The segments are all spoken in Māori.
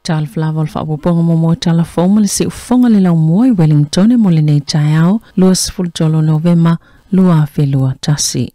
Tal flaval fa poponga mo telefon le se ufonga le lau moi Wellington e mo le nei taiao luas fultolo November lua felua tasi.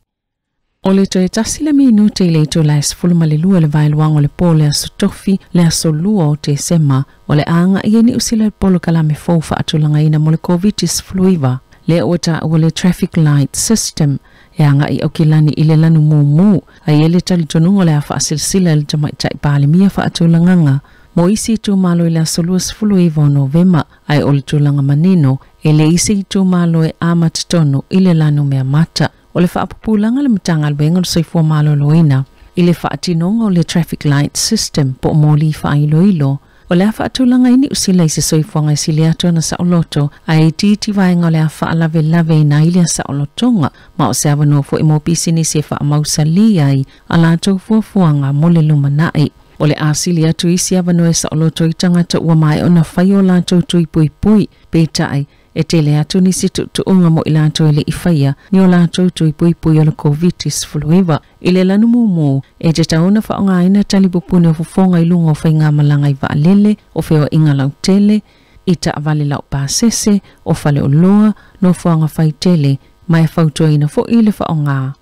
O le toe tasi le minute i le ito la esfulma le lua le vailuang o le po le aso tofi le aso lua o te sema o le anga i ni usila le polo kalame faufa atulanga ina mo le COVID-19 fluiva le ota o le traffic light system e anga i okilani i le lanu mumu a ele tali tonungo le afa asilsila le tamaitai pale mia fa atulanganga mo isi tu malo i le aso luas fluiva o November ai o le tulanga manino e le isi tu malo e amatatono i le lanu mea mata o le whaapupulanga le matanga alwenga le soifua malo loina i le whaatinonga o le traffic light system po moli whaailoilo o le whaatulanga ini usila i se soifuanga i sile ato na saoloto a e titi vaenga o le whaalave lave ina ili a saolotonga ma o se awanofo i mo pisini se whaamausalia i a lato fuafuanga mo le lumanai o le asili atu isi awano e saoloto i tangata ua mai o na whai o lato tui pui pui peitai e tele atu nisi tuunga mo ilato ele ifaya ni o lato tui pui pui o le COVID-19 fluiva. Ile lanu mumu e te tauna whaonga ina talipupune o fufonga ilunga o whainga malanga i vaalele o wheo inga lau tele, i ta avale lau pāsese o whale o loa no whaonga whai tele mai whautua ina fo ile whaonga.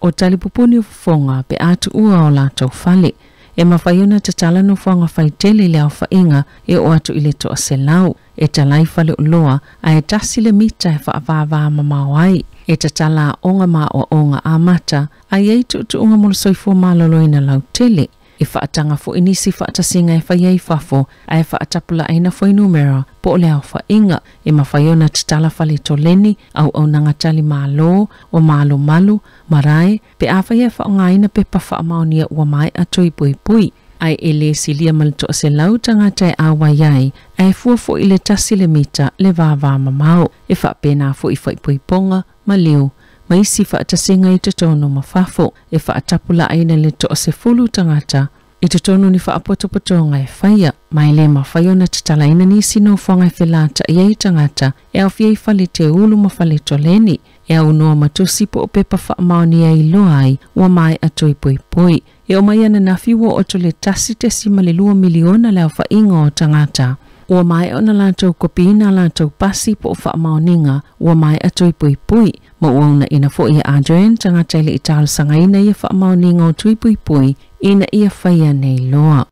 O talipupune o fufonga pe atu ua o lato whale. E mawhaiona te tala no whaonga whai tele leo whainga e o atu ile toa se lau. E talai whale o loa a e tasile mita e whaavava mamawai. E te tala onga ma o onga a mata a iei tu unga molo soifua maloloina lau tele. E whaatanga fo inisi whaatasinga e whaiei whafo a e whaatapula aina fo inumera po o leo whainga. E mawhaiona te tala whale to leni au nangatali malo o malo malu marae pe a whaiei whaonga aina pepa whaamaunia ua mai a tui pui pui. Ai ele silia malto se lau tangata e awa iai, ai fuafo i le tasi le mita le vava mamao, e whaapena fo i whaipuiponga, maliu, ma isi whaatasinga i totono mawhafo, e whaatapula aina le to se fulu tangata, i totono ni whaapotopotonga e whaia, mai le mawhaiona tatalaina ni sino whanga e whelata iai tangata, e au fiei whale te ulu mawhale to leni, e au noa matusi po o pepa whaamaoni ai loai, ua mai atoi pui pui. E o mai ana nafiwa o to le tasi te sima le 2 miliona leo whainga o tangata. Ua mai o na lantou kopina lantou pasi po o whaamaoninga, ua mai atoi pui pui. Ma uauna ina fo ia Adrian tangata ile italo sangaina ia whaamaoninga o tui pui pui, ina ia whaia nei loa.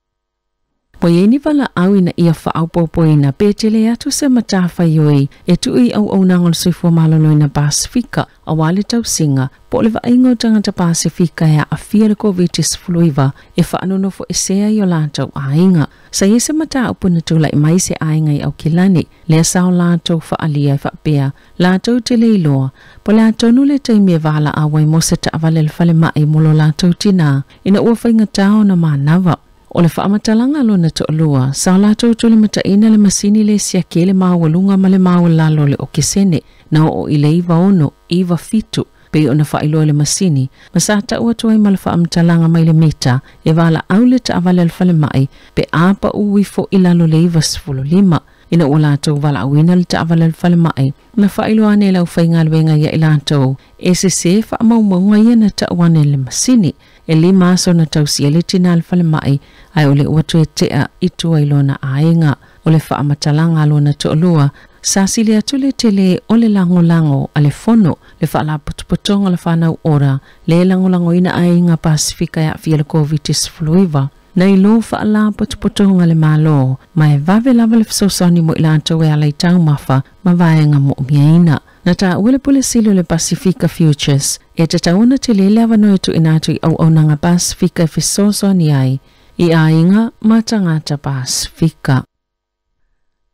Po ieni wala au ina ia whaaupopo ina petele atu se matafa yoi e tui au nangol soifua malolo ina Pasifika a wale tau singa po le vaingo tangata Pasifika ya afia le COVID-19 fluiva e whaanono fo esea i o lātau ainga. Sa iese mata upuna tula i mai se ainga i au kilani le sao lātau whaalia i whapea lātau te leiloa po lātau nule taimie vala awai mo se taavale le whale mai molo lātau tina ina ua whainga tau na manava. O le whaamatalanga lo na to'alua, sa lātou tole mataina le masini le siake le mawalunga ma le mawalalo le o kesene, na o i le iwa ono, iwa fitu, pe o na whailo le masini, ma sa taua tuai ma le whaamatalanga mai le meta, e wala au le taavale le whale mai, pe apa ui fo ilalo le iwa 15, ina o lātou wala awina le taavale le whale mai, ma whailo ane lau whainga luenga ia i lātou, e se whaamaumaunga ia na tauane le masini, e li maso na tausia le tina le whale mai, ai ole uatu e tea itu ai lona ainga, ole whaamatalanga lona to'alua, sa sili atu le tele ole lango ale fono, le whaala putuputonga le whanau ora, le lango ina ainga Pasifika ya fia le COVID-19 fluiva, na ilo whaala putuputonga le malo, mai vave lava le fisosani mo ilanto e alai tau mafa, ma vaenga mo umiaina. Na ta uele pule silo le Pasifika Futures, e te tauna te le lewa no etu inatu i au nanga Pasifika fisoso ni ai, i ainga matangata Pasifika.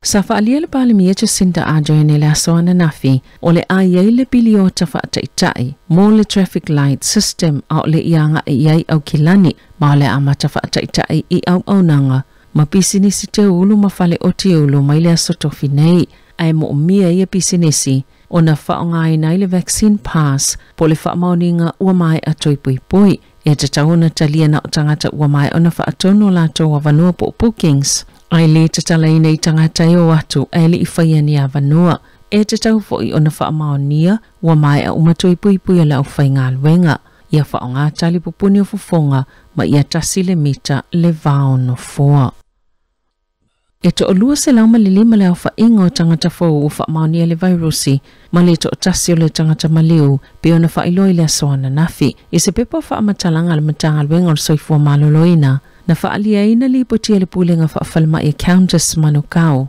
Sa whaalia le pale mi etu sinda Adrian e le asoana nafi, o le ai le biliota whaata itai, mo le traffic light system au le ianga e iai au kilani, ma le amata whaata itai i au nanga, ma pisinisi te ulu ma whale o te ulu mai le asotofi nei, ai mo mia ia pisinisi, o na whaonga ina le vaccine pass po le whaamauninga ua mai atoi pui pui. E te tauna talia na o tangata ua mai o na whaatono lato wa vanua po bookings. Ai le te talaina i tangata e o atu ai le i whaia ni a vanua. E te tau foi o na whaamaunia ua mai a umatoi pui pui ala au whainga luenga. Ia whaonga tali pupuni o fufonga ma ia tasi le mita le vao no foa. E to olua se lau malilima le au fa inga o tangata fau o fa mauni le virusi, ma le to tasi o le tangata maliu, pe ona fa iloi le asoana nafi. I se pepa fa amatalanga le matanga luenga o soifua maloloina, na fa alia ina li potia le pulenga fa falma i Countess Manukau.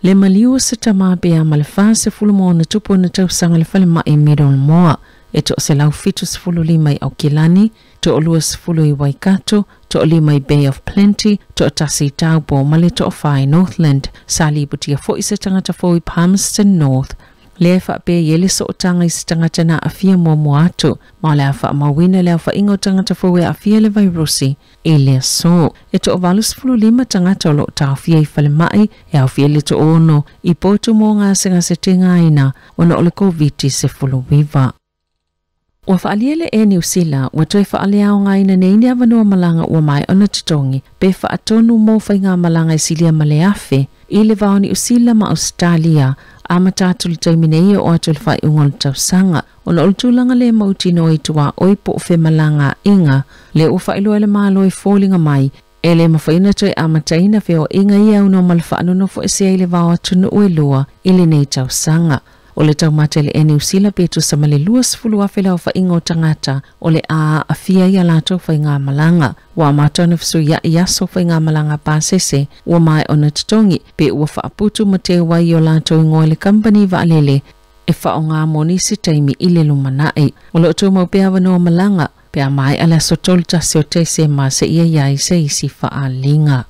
Le maliu se tama pe a malfa se fulumo na tupo na tausanga le falma i Middle Moa, e to se lau fitu se fulu lima i Aukilani, to olua se fulu i Waikato, to olima i Bay of Plenty, to atasi Taupo, male to ofai Northland, sali butia fo i se tangata fo i Palmerston North. Le fa pe yele so tanga i se tangata na afia mo atu, ma le afa mawina le afa ingo tangata fo e afia le virusi, e le so. E to ovalu se fulu lima tangata o lo ta afia i falemai, e afia le to ono, i potu mo ngā senga se tinga aina, ona ole COVID se fulu viva. Ua faaliele e New Zealand, ua toi faaleao ngā ina neini avanua malanga ua mai ona tutongi, pe faatonu mo fai ngā malanga i silia male afe, i le vao ni Usila ma Australia, a matatu li taimine o atu le fai ungol tausanga, ona olutulanga le mautino i tua oipo o fe malanga inga, le ua failua le malo i fōlinga mai, e le mafaina toi a mataina feo inga ia uno malfa anono fo ese i le vao atunu ue lua, ili nei tausanga. O le taumata le New Zealand petu sa male luas fulu afela o fa ingo tangata o le a afia ia lato fa inga malanga. Wa matana fisu ia iaso fa inga malanga pasese wa mai ona tutongi pe ua fa aputu mate wa i o lato ingo le company va alele e fa o ngā monisi taimi ile lumanai. O le otu mau pea wanoa malanga pe a mai ala sotol tasi o te se ma se ia iai se isi fa a linga.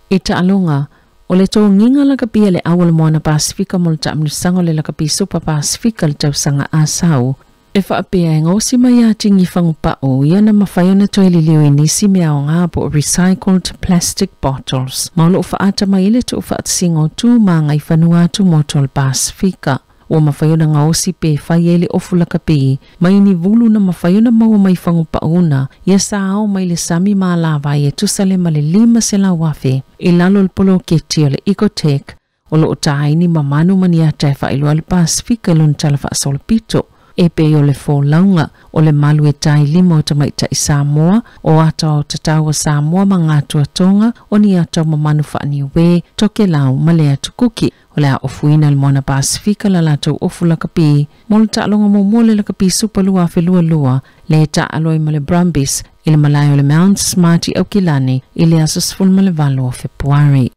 Ita alunga, o le tō nginga la kapia le awal moana Pasifika mo le taamnusango le la kapi Super Pasifika le tausanga asau. E whaapea e ngosi mai a tingi whangupa o ia na mawhaiona toi li liu inisi mea o ngā po recycled plastic bottles. Maulo o whaata mai ile tu whaatasingo tū maa ngai whanua tu motol Pasifika. O mawhaiona ngaosi pe whaiele ofu la kapi, mai ni vulu na mawhaiona maua mai whangupa una, ia sa ao mai le sami maa lava e tusale ma le 5 se la wafe, i lalo le polo keti o le Ecotech, o lo utaini mamanu maniata e whailua le Pasifika ilun talafa asolo pito, e pe o le fōlaunga, o le malu e tai 5 o tamaita i Samoa, o ata o tataua Samoa ma ngātua tonga, o ni ata o mamanu whaani we, toke lau ma le atu kuki, o le a ofuina le moana Pasifika la latou ofu la kapi, mo le taalonga mo mole la kapi supalua fe lua, le taaloi ma le Brumbies, i le malai o le Mount Smart i Aukilani, i le asosful ma le valo o Februari.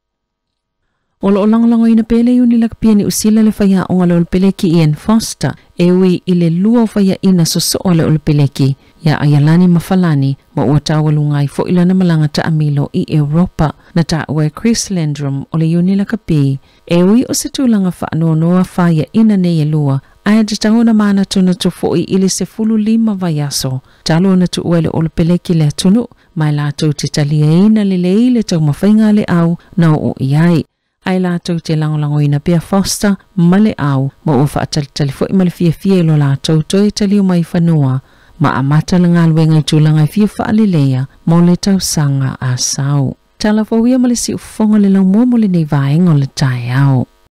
O lo langolango ina pele uni la kapia ni Usila le whaia o ngalo ulpeleki Ian Foster, e ui i le lua o whaia ina soso o le ulpeleki, ia ayalani mawhalani, ma ua tawalunga i fo ilana malanga ta amilo i Europa, na ta ue Chris Landrum o le uni la kapi, e ui o se tūlanga whaanoa whaia ina ne lua, aia te tahona mana tuna tu fo i ili se fulu 5 vaiaso, talo na tu ue le ulpeleki le tunu, mai lato te talia ina le tau mawhainga le au na o iai. Ai lātou te langolango ina Pia Foster, male au, ma ua whaatalitali fo i male fia lo lātou toi tali o mai whanua, ma amata le ngāluenga i tūlanga i fia whaalilea, mo le tausanga a sau. Tala fo ia male si ufonga le lau mua mo le nei vaenga o le tai au.